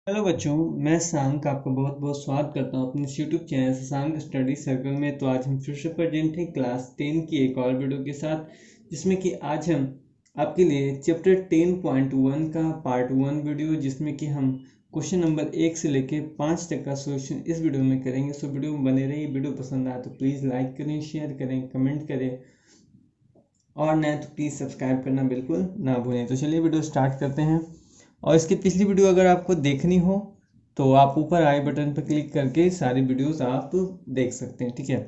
Hello बच्चों, मैं शशांक आपका बहुत बहुत स्वागत करता हूँ अपने YouTube channel Shashank study circle में। तो आज हम फिर से प्रेजेंट हैं क्लास 10 की एक और वीडियो के साथ, जिसमें कि आज हम आपके लिए चैप्टर 10.1 का पार्ट 1 वीडियो, जिसमें कि हम क्वेश्चन नंबर 1 से लेके 5 तक का सोल्यूशन इस वीडियो में करेंगे। सो वीडियो में बने रहिए। वीडियो पसंद आए तो प्लीज़ लाइक करें, शेयर करें, कमेंट करें और नए तो प्लीज़ सब्सक्राइब करना बिल्कुल ना भूलें। तो चलिए वीडियो स्टार्ट करते हैं। और इसकी पिछली वीडियो अगर आपको देखनी हो तो आप ऊपर आई बटन पर क्लिक करके सारी वीडियोस आप देख सकते हैं, ठीक है।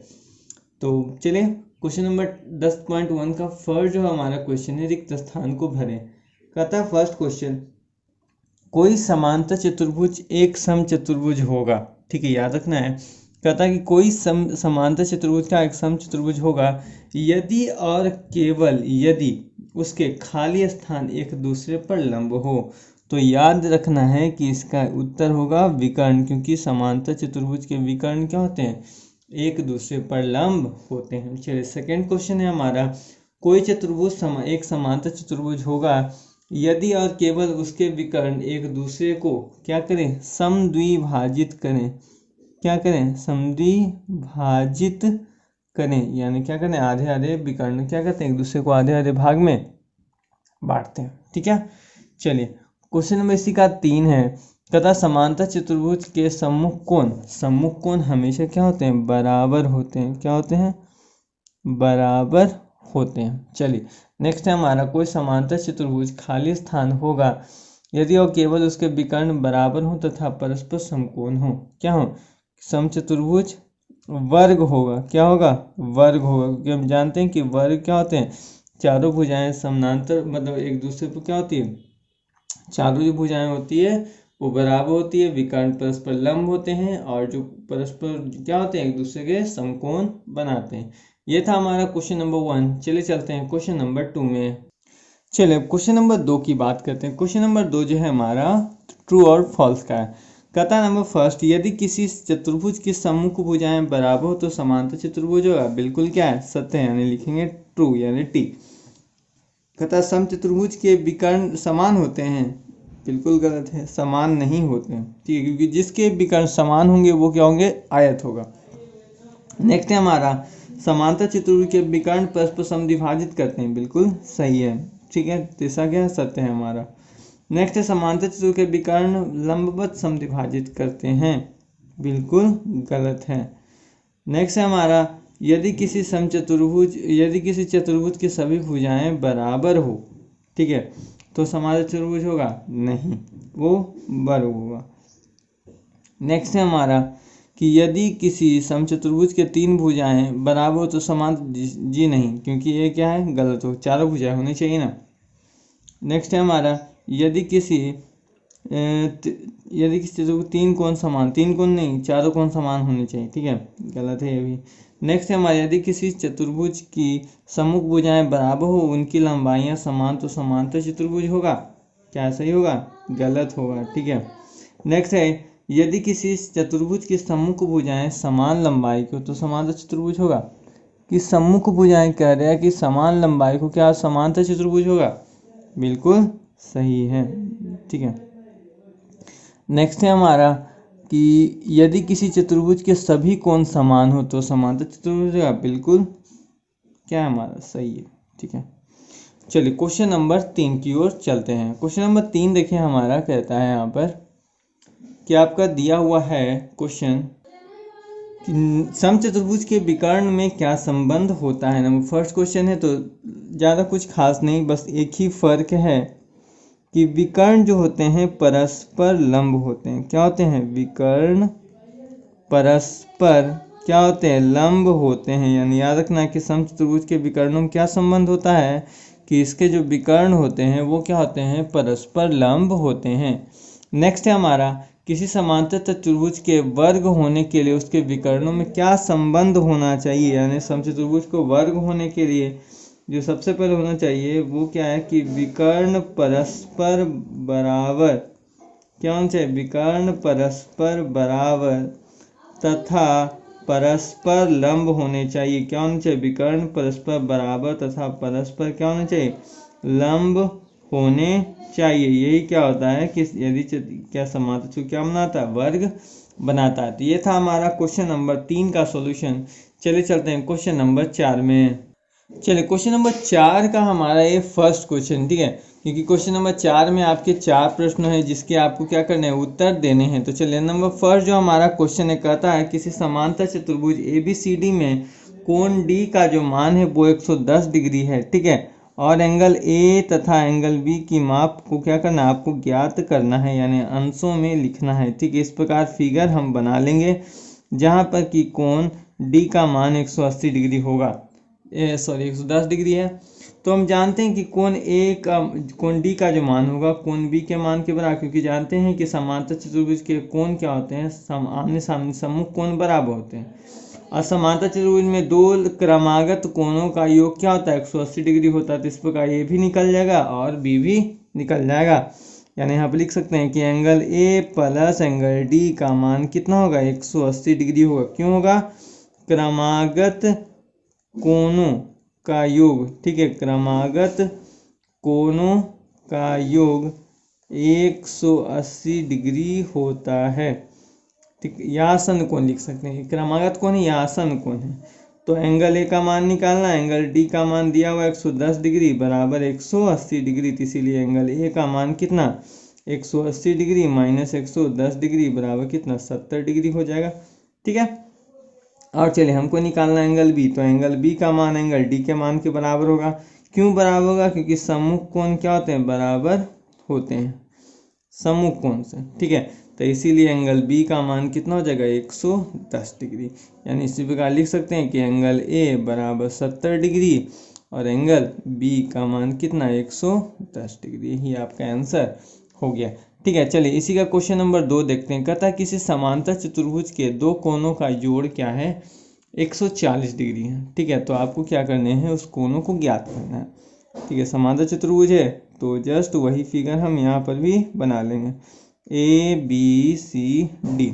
तो चलिए क्वेश्चन नंबर 10.1 का फर्स्ट जो हमारा क्वेश्चन है, रिक्त स्थान को भरें। कहता है फर्स्ट क्वेश्चन, कोई समांतर चतुर्भुज एक समचतुर्भुज होगा। ठीक है, याद रखना है। कहता है कि कोई समांतर चतुर्भुज का एक समचतुर्भुज होगा यदि और केवल यदि उसके खाली स्थान एक दूसरे पर लंब हो। तो याद रखना है कि इसका उत्तर होगा विकर्ण, क्योंकि समांतर चतुर्भुज के विकर्ण क्या होते हैं? एक दूसरे पर लंब होते हैं। चलिए सेकंड क्वेश्चन है हमारा, कोई चतुर्भुज एक समांतर चतुर्भुज होगा यदि और केवल उसके विकर्ण एक दूसरे को क्या करें? समद्विभाजित करें। क्या करें? समद्विभाजित करें, यानी क्या करें? आधे आधे विकर्ण क्या करते हैं? एक दूसरे को आधे आधे भाग में बांटते हैं, ठीक है। चलिए क्वेश्चन नंबर इसी का 3 है। तथा समांतर चतुर्भुज के सम्मुख कोण हमेशा क्या होते हैं? बराबर होते हैं। क्या होते हैं? बराबर होते हैं। चलिए नेक्स्ट है हमारा, कोई समांतर चतुर्भुज खाली स्थान होगा यदि और केवल उसके विकर्ण बराबर हो तथा परस्पर समकोण हो। क्या हो? समचतुर्भुज वर्ग होगा। क्या होगा? वर्ग होगा, क्योंकि हम जानते हैं कि वर्ग क्या होते हैं? चारों भुजाएं समानांतर, मतलब एक दूसरे पर क्या होती है? चारों जो भुजाएं होती है वो बराबर होती है, विकर्ण परस्पर लंब होते हैं और जो परस्पर क्या होते हैं? एक दूसरे के समकोण बनाते हैं। ये था हमारा क्वेश्चन नंबर 1। चलिए चलते हैं क्वेश्चन नंबर 2 में। चलिए क्वेश्चन नंबर 2 की बात करते हैं। क्वेश्चन नंबर 2 जो है हमारा ट्रू और फॉल्स का है। कहता है नंबर फर्स्ट, यदि किसी चतुर्भुज की सम्मुख भुजाएं बराबर हो तो समांतर चतुर्भुज होगा। बिल्कुल क्या है? सत्य है, यानी लिखेंगे ट्रू, यानी टी। कहता है समचतुर्भुज के विकर्ण समान होते हैं। बिल्कुल गलत है, समान नहीं होते हैं, ठीक है, क्योंकि जिसके विकर्ण समान होंगे वो क्या होंगे? आयत होगा। नेक्स्ट है हमारा, समांतर चतुर्भुज के विकर्ण परस्पर समद्विभाजित करते हैं। बिल्कुल सही है, ठीक है। तीसरा क्या है? सत्य है हमारा। नेक्स्ट है, समांतर चतुर्भुज के विकर्ण लंबवत समद्विभाजित करते हैं। बिल्कुल गलत है। नेक्स्ट है हमारा, यदि किसी चतुर्भुज की सभी भुजाएं बराबर हो, ठीक है, तो समांतर चतुर्भुज होगा? नहीं, वो वर्ग होगा। नेक्स्ट है हमारा कि यदि किसी समचतुर्भुज के 3 भुजाएं बराबर हो तो समांतर जी नहीं, क्योंकि ये क्या है? गलत हो, चारों भुजाएं होनी चाहिए ना। नेक्स्ट है हमारा, यदि किसी चतुर्भुज 3 कोण समान, 3 कोण नहीं, चारों कोण समान होने चाहिए, ठीक है, गलत है ये भी। नेक्स्ट है हमारा, यदि किसी चतुर्भुज की सम्मुख भुजाएं बराबर हो, उनकी लंबाइयां समान, तो समांतर चतुर्भुज होगा। क्या सही होगा? गलत होगा, ठीक है। नेक्स्ट है, यदि किसी चतुर्भुज की सम्मुख भुजाएं समान लंबाई की हो तो समांतर चतुर्भुज होगा। कि सम्मुख भुजाएं कह रहे हैं कि समान लंबाई को, क्या समांतर चतुर्भुज होगा? बिल्कुल सही है, ठीक है। नेक्स्ट है हमारा कि यदि किसी चतुर्भुज के सभी कोण समान हो तो समांतर चतुर्भुज होगा। बिल्कुल क्या है हमारा? सही है, ठीक है। चलिए क्वेश्चन नंबर 3 की ओर चलते हैं। क्वेश्चन नंबर 3 देखिए, हमारा कहता है यहाँ पर कि आपका दिया हुआ है क्वेश्चन, समचतुर्भुज के विकर्ण में क्या संबंध होता है। नंबर फर्स्ट क्वेश्चन है, तो ज़्यादा कुछ खास नहीं, बस एक ही फर्क है कि विकर्ण जो होते हैं परस्पर लंब होते हैं। क्या होते हैं? विकर्ण परस्पर क्या होते हैं? लंब होते हैं। यानी याद रखना कि समचतुर्भुज के विकर्णों में क्या संबंध होता है कि इसके जो विकर्ण होते हैं वो क्या होते हैं? परस्पर लंब होते हैं। नेक्स्ट है हमारा, किसी समांतर चतुर्भुज के वर्ग होने के लिए उसके विकर्णों में क्या संबंध होना चाहिए। यानी समचतुर्भुज को वर्ग होने के लिए जो सबसे पहले होना चाहिए वो क्या है कि विकर्ण परस्पर बराबर। क्या होना चाहिए? विकर्ण परस्पर बराबर तथा परस्पर लंब होने चाहिए। क्या होना चाहिए? विकर्ण परस्पर बराबर तथा परस्पर क्या होना चाहिए? लंब होने चाहिए। यही क्या होता है कि यदि क्या समांतर त्रिभुज क्या बनाता है, वर्ग बनाता है। तो ये था हमारा क्वेश्चन नंबर 3 का सॉल्यूशन। चलिए चलते हैं क्वेश्चन नंबर 4 में। चलिए क्वेश्चन नंबर 4 का हमारा ये फर्स्ट क्वेश्चन, ठीक है, क्योंकि क्वेश्चन नंबर 4 में आपके 4 प्रश्न हैं जिसके आपको क्या करना है, उत्तर देने हैं। तो चलिए नंबर फर्स्ट जो हमारा क्वेश्चन है, कहता है किसी समांतर चतुर्भुज ABCD में कोण D का जो मान है वो 110 डिग्री है, ठीक है, और एंगल A तथा एंगल B की माप को क्या करना है, आपको ज्ञात करना है, यानी अंशों में लिखना है, ठीक है। इस प्रकार फिगर हम बना लेंगे जहाँ पर कि कोण D का मान 180 डिग्री होगा, 110 डिग्री है। तो हम जानते हैं कि कोण D का जो मान होगा कोण B के मान के बराबर, क्योंकि जानते हैं कि समांतर चतुर्भुज के कोण क्या होते हैं, आमने सामने सम्मुख कोण बराबर होते हैं। और समांतर चतुर्भुज में दो क्रमागत कोणों का योग क्या होता है, 180 डिग्री होता है। तो इस प्रकार ये भी निकल जाएगा और B भी निकल जाएगा, यानी यहाँ पर लिख सकते हैं कि angle A plus angle D का मान कितना होगा, 180 डिग्री होगा। क्यों होगा, क्रमागत कोणों का योग, ठीक है, क्रमागत कोणों का योग 180 डिग्री होता है, ठीक। या आसन कोण लिख सकते हैं, क्रमागत कोण है या आसन कोण है। तो एंगल A का मान निकालना, एंगल D का मान दिया हुआ 110 डिग्री बराबर 180 डिग्री, तो इसीलिए एंगल A का मान कितना, 180 डिग्री माइनस 110 डिग्री बराबर कितना, 70 डिग्री हो जाएगा, ठीक है। और चलिए हमको निकालना एंगल B, तो एंगल B का मान एंगल D के मान के बराबर होगा। क्यों बराबर होगा, क्योंकि सम्मुख कोण क्या होते हैं, बराबर होते हैं सम्मुख कोण से, ठीक है। तो इसीलिए एंगल B का मान कितना हो जाएगा, 110 डिग्री। यानी इसी प्रकार लिख सकते हैं कि एंगल A बराबर 70 डिग्री और एंगल B का मान कितना, 110 डिग्री। यही आपका आंसर हो गया, ठीक है। चलिए इसी का क्वेश्चन नंबर 2 देखते हैं। कहता है किसी समांतर चतुर्भुज के दो कोणों का जोड़ क्या है, 140 डिग्री है, ठीक है। तो आपको क्या करने हैं, उस कोणों को ज्ञात करना है, ठीक है। समांतर चतुर्भुज है तो जस्ट वही फिगर हम यहाँ पर भी बना लेंगे, ABCD।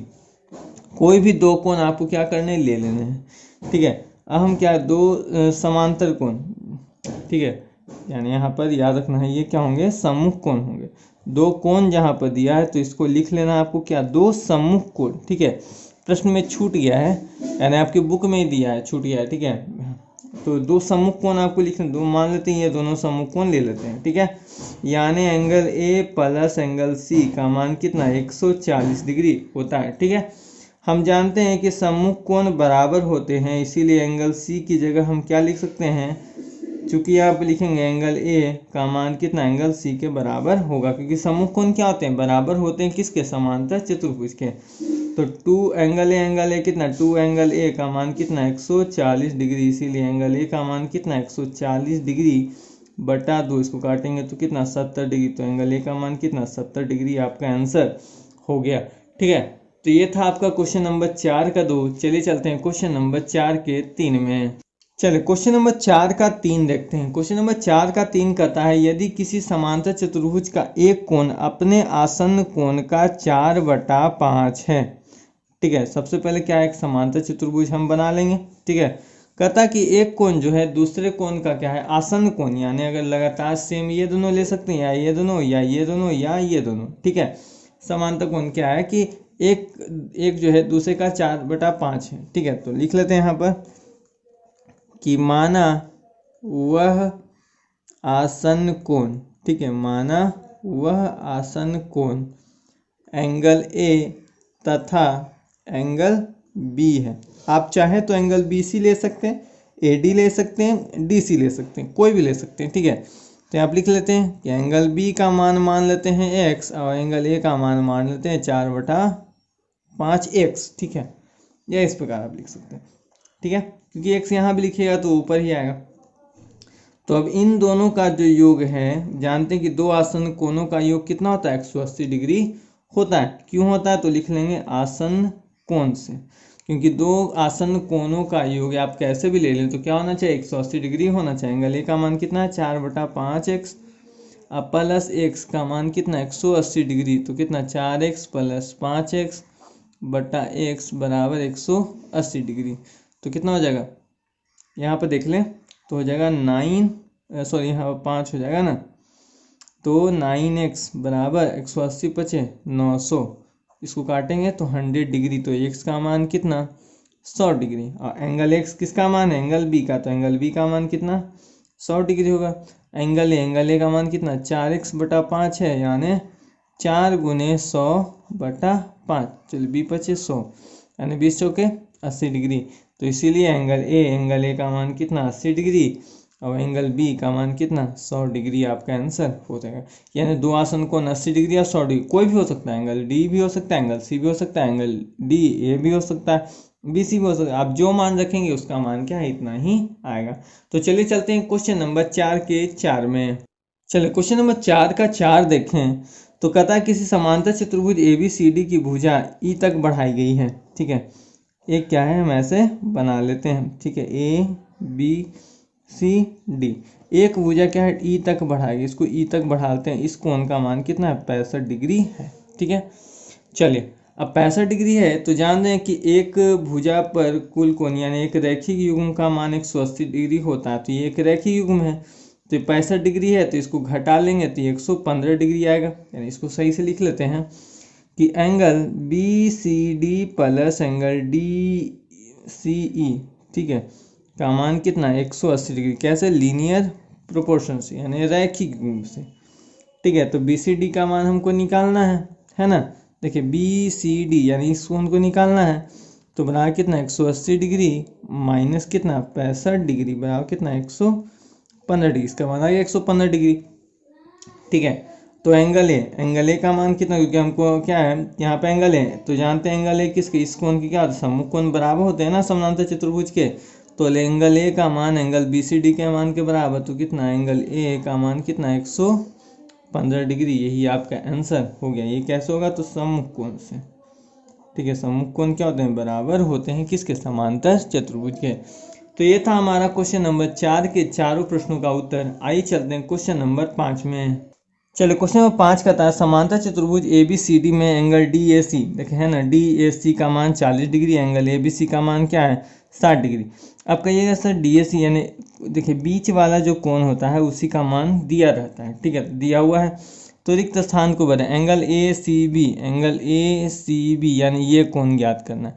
कोई भी दो कोण आपको क्या करने ले लेने हैं, ठीक है। अब हम क्या, दो समांतर कोण, ठीक है, यानी यहाँ पर याद रखना है ये क्या होंगे, सम्मुख कोण होंगे। दो कोण जहाँ पर दिया है तो इसको लिख लेना आपको क्या, दो सम्मुख कोण, ठीक है। प्रश्न में छूट गया है, यानी आपकी बुक में ही दिया है, छूट गया है, ठीक है। तो दो सम्मुख कोण आपको लिखना, दो मान लेते हैं, ये दोनों सम्मुख कोण ले लेते हैं, ठीक है। यानी angle A plus angle C का मान कितना, 140 डिग्री होता है, ठीक है। हम जानते हैं कि सम्मुख कोण बराबर होते हैं, इसीलिए एंगल C की जगह हम क्या लिख सकते हैं, चूंकि आप लिखेंगे एंगल A का मान कितना, एंगल C के बराबर होगा, क्योंकि सम्मुख कोण क्या होते हैं, बराबर होते हैं किसके, समांतर चतुर्भुज के। तो 2 एंगल A कितना, 2 एंगल A का मान कितना, 140 डिग्री, इसीलिए एंगल A का मान कितना, 140 डिग्री बटा 2, इसको काटेंगे तो कितना, 70 डिग्री। तो एंगल A का मान कितना, 70 डिग्री आपका आंसर हो गया, ठीक है। तो ये था आपका क्वेश्चन नंबर 4 का 2। चलिए चलते हैं क्वेश्चन नंबर 4 के 3 में। चलिए क्वेश्चन नंबर 4 का 3 देखते हैं। क्वेश्चन नंबर 4 का 3 कहता है यदि किसी समांतर चतुर्भुज का एक कोण अपने आसन्न कोण का 4/5 है, ठीक है। सबसे पहले क्या है, एक समांतर चतुर्भुज हम बना लेंगे, ठीक है। कहता कि एक कोण जो है दूसरे कोण का क्या है, आसन्न कोण, यानी अगर लगातार सेम ये दोनों ले सकते हैं, या ये दोनों या ये दोनों या ये दोनों, ठीक है। समांतर कोण क्या है कि एक जो है दूसरे का 4/5 है, ठीक है। तो लिख लेते हैं यहाँ पर कि माना वह आसन्न कोण, ठीक है, माना वह आसन्न कोण एंगल A तथा एंगल B है। आप चाहे तो एंगल BC ले सकते हैं, AD ले सकते हैं, DC ले सकते हैं, कोई भी ले सकते हैं, ठीक है। तो आप लिख लेते हैं कि एंगल B का मान लेते हैं x और एंगल A का मान लेते हैं 4/5x, ठीक है। या इस प्रकार आप लिख सकते हैं, ठीक है, क्योंकि x यहाँ भी लिखिएगा तो ऊपर ही आएगा। तो अब इन दोनों का जो योग है, जानते हैं कि दो आसन्न कोणों का योग कितना होता है, 180 डिग्री होता है। क्यों होता है, तो लिख लेंगे आसन्न कोण से, क्योंकि दो आसन्न कोणों का योग आप कैसे भी ले लें तो क्या होना चाहिए, 180 डिग्री होना चाहिए। एंगल A का मान कितना है, 4/5x, अब प्लस x का मान कितना, 180 डिग्री, तो कितना 4x प्लस 5x बटा x बराबर 180 डिग्री। तो कितना हो जाएगा, यहाँ पर देख लें तो हो जाएगा 9, सॉरी यहाँ 5 हो जाएगा ना, तो 9x बराबर 180 पचे 900, इसको काटेंगे तो 100 डिग्री, तो x का मान कितना 100 डिग्री। और एंगल x किसका मान है, एंगल b का, तो एंगल b का मान कितना 100 डिग्री होगा। एंगल a का मान कितना 4x/5 है, यानी 4 गुने 100/5, चलिए b पचे 100, यानी 20 चौके 80 डिग्री। तो इसीलिए एंगल ए का मान कितना 80 डिग्री और एंगल बी का मान कितना 100 डिग्री आपका आंसर हो जाएगा। यानी दो आसन कोण 80 डिग्री या 100 डिग्री, कोई भी हो सकता है, एंगल डी भी हो सकता है, एंगल सी भी हो सकता है, एंगल डी ए भी हो सकता है, बी सी भी हो सकता है। आप जो मान रखेंगे उसका मान क्या है, इतना ही आएगा। तो चलिए चलते हैं क्वेश्चन नंबर 4 के 4 में। चलिए क्वेश्चन नंबर 4 का 4 देखें तो कहता है किसी समांतर चतुर्भुज ए बी सी डी की भुजा ई तक बढ़ाई गई है। ठीक है, एक क्या है, हम ऐसे बना लेते हैं। ठीक है, ए बी सी डी, एक भुजा क्या है ई तक बढ़ाएगी, इसको ई तक बढ़ाते हैं। इस कोण का मान कितना है 65 डिग्री है। ठीक है, चलिए अब 65 डिग्री है तो जान दें कि एक भुजा पर कुल कोण यानी एक रैखिक युग्म का मान 180 डिग्री होता है। तो ये एक रैखिक युग्म है, तो 65 डिग्री है, तो इसको घटा लेंगे तो 115 डिग्री आएगा। यानी इसको सही से लिख लेते हैं कि angle B C D plus angle D C E, ठीक है, का मान कितना 180 डिग्री। कैसे, लीनियर प्रोपोर्शन से, यानी रैखिक रूप से। ठीक है, तो बी सी डी का मान हमको निकालना है ना। देखिए बी सी डी यानी इसको हमको निकालना है, तो बराबर कितना 180 डिग्री माइनस कितना 65 डिग्री बराबर कितना 115 डिग्री, इसका मान आ गया 115 डिग्री। ठीक है, तो एंगल ए का मान कितना, क्योंकि हमको क्या है यहाँ पे एंगल है, तो जानते हैं एंगल ए किसके, इस कोण की क्या होता है, सम्मुख कोण बराबर होते हैं ना समानांतर चतुर्भुज के। तो एंगल ए का मान एंगल बी सी डी के मान के बराबर, तो कितना एंगल ए का मान कितना 115 डिग्री। यही आपका आंसर हो गया। ये कैसे होगा, तो सम्मुख कोण से। ठीक है, सम्मुख कोण क्या होते हैं, बराबर होते हैं किसके, समांतर चतुर्भुज के। तो ये था हमारा क्वेश्चन नंबर 4 के चारों प्रश्नों का उत्तर। आइए चलते हैं क्वेश्चन नंबर 5 में। चलो क्वेश्चन नंबर 5 कहता है समांतर चतुर्भुज ए बी सी डी में एंगल डी ए सी, देखे है ना, डी ए सी का मान 40 degree, angle A B C का मान क्या है 60 डिग्री। अब कहिएगा सर डी ए सी यानी देखिए बीच वाला जो कोण होता है उसी का मान दिया रहता है। ठीक है, दिया हुआ है, तो रिक्त स्थान को भरें। एंगल ए सी बी यानी ये कोण ज्ञात करना है।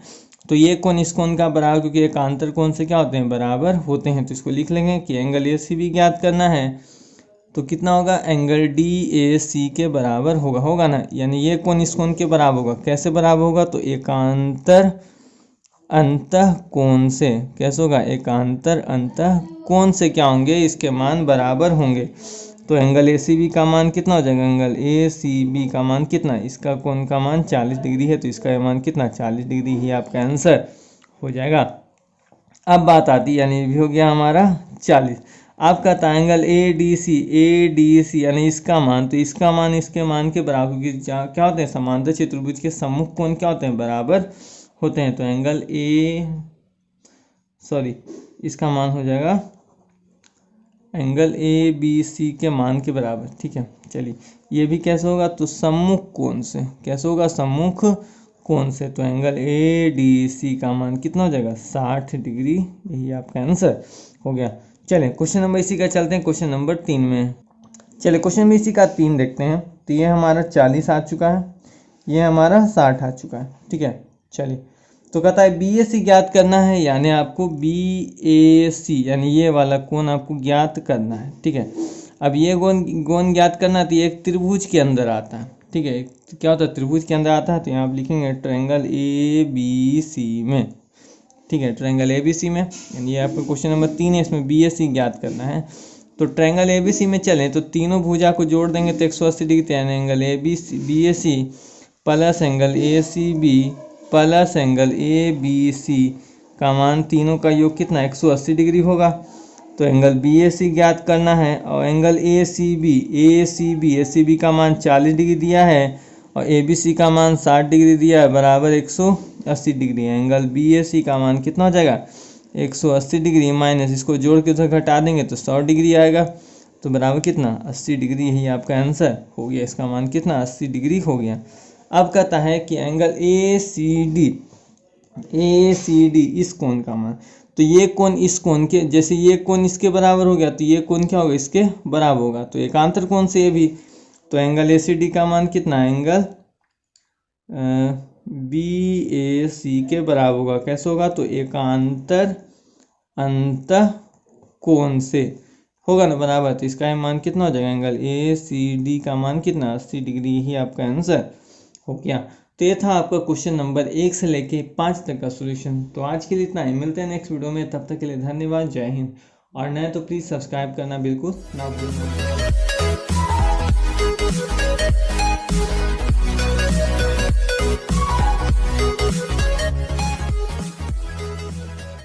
तो ये कोण इस कोण का बराबर, क्योंकि एकांतर कोण से क्या होते हैं, बराबर होते हैं। तो इसको लिख लेंगे कि एंगल ए सी बी ज्ञात करना है, तो कितना होगा, एंगल डी ए सी के बराबर होगा ना। यानी ये कोण इस कोण के बराबर होगा। कैसे बराबर होगा, तो एकांतर अंतः कोण से। कैसे होगा, एकांतर अंतः कोण से क्या होंगे, इसके मान बराबर होंगे। तो एंगल ए सी बी का मान कितना हो जाएगा, एंगल ए सी बी का मान कितना, इसका कोण का मान 40 डिग्री है, तो इसका मान कितना 40 डिग्री ही आपका आंसर हो जाएगा। अब बात आती यानी भी हो गया हमारा 40। आपका था एंगल ए डी सी यानी इसका मान, तो इसका मान इसके मान के बराबर, क्योंकि क्या होते हैं समांतर चतुर्भुज के सम्मुख कोण क्या होते हैं, बराबर होते हैं। तो एंगल इसका मान हो जाएगा एंगल ए बी सी के मान के बराबर। ठीक है, चलिए ये भी कैसे होगा, तो सम्मुख कोण से। कैसे होगा, सम्मुख कोण से। तो एंगल ए डी सी का मान कितना हो जाएगा 60 डिग्री। यही आपका आंसर हो गया। चलें क्वेश्चन नंबर इसी का चलते हैं क्वेश्चन नंबर 3 में। चलिए क्वेश्चन नंबर इसी का 3 देखते हैं। तो ये हमारा 40 आ चुका है, ये हमारा 60 आ चुका है। ठीक है, चलिए तो कहता है बी ए सी ज्ञात करना है, यानी आपको बी ए सी यानी ये वाला कोण आपको ज्ञात करना है। ठीक है, अब ये कोण ज्ञात करना है, तो ये एक त्रिभुज के अंदर आता है। ठीक है, तो क्या होता है, त्रिभुज के अंदर आता है, तो यहाँ आप लिखेंगे ट्रायंगल ए बी सी में। ठीक है, ट्रायंगल ए बी सी में, यानी ये आपका क्वेश्चन नंबर 3 है, इसमें बी ए सी ज्ञात करना है। तो ट्रायंगल ए बी सी में चलें तो तीनों भुजा को जोड़ देंगे तो 180 डिग्री, यानी angle A B A C plus angle A C B plus angle A B C का मान तीनों का योग कितना 180 डिग्री होगा। तो एंगल बी ए सी ज्ञात करना है, और एंगल ए सी बी का मान 40 डिग्री दिया है और ए बी सी का मान 60 डिग्री दिया है, बराबर 180 डिग्री है। एंगल बी ए सी का मान कितना हो जाएगा 180 डिग्री माइनस इसको जोड़ के उधर घटा देंगे तो 100 डिग्री आएगा, तो बराबर कितना 80 डिग्री ही आपका आंसर हो गया। इसका मान कितना 80 डिग्री हो गया। अब कहता है कि एंगल ए सी डी इस कोण का मान, तो ये कोण इस कोण के, जैसे ये कोण इसके बराबर हो गया तो ये कोण क्या होगा इसके बराबर होगा। तो एकांतर कोण से ये भी, तो एंगल ए सी डी का मान कितना है, एंगल बी ए सी के बराबर होगा। कैसे होगा, तो एकांतर अंतः कोण से होगा ना बराबर। तो इसका मान कितना हो जाएगा, एंगल ए सी डी का मान कितना, 80 डिग्री। ही आपका आंसर हो गया। तो ये था आपका क्वेश्चन नंबर 1 से लेके 5 तक का सॉल्यूशन। तो आज के लिए इतना ही, मिलते हैं नेक्स्ट वीडियो में। तब तक के लिए धन्यवाद, जय हिंद। और नए तो प्लीज़ सब्सक्राइब करना बिल्कुल ना भूलें।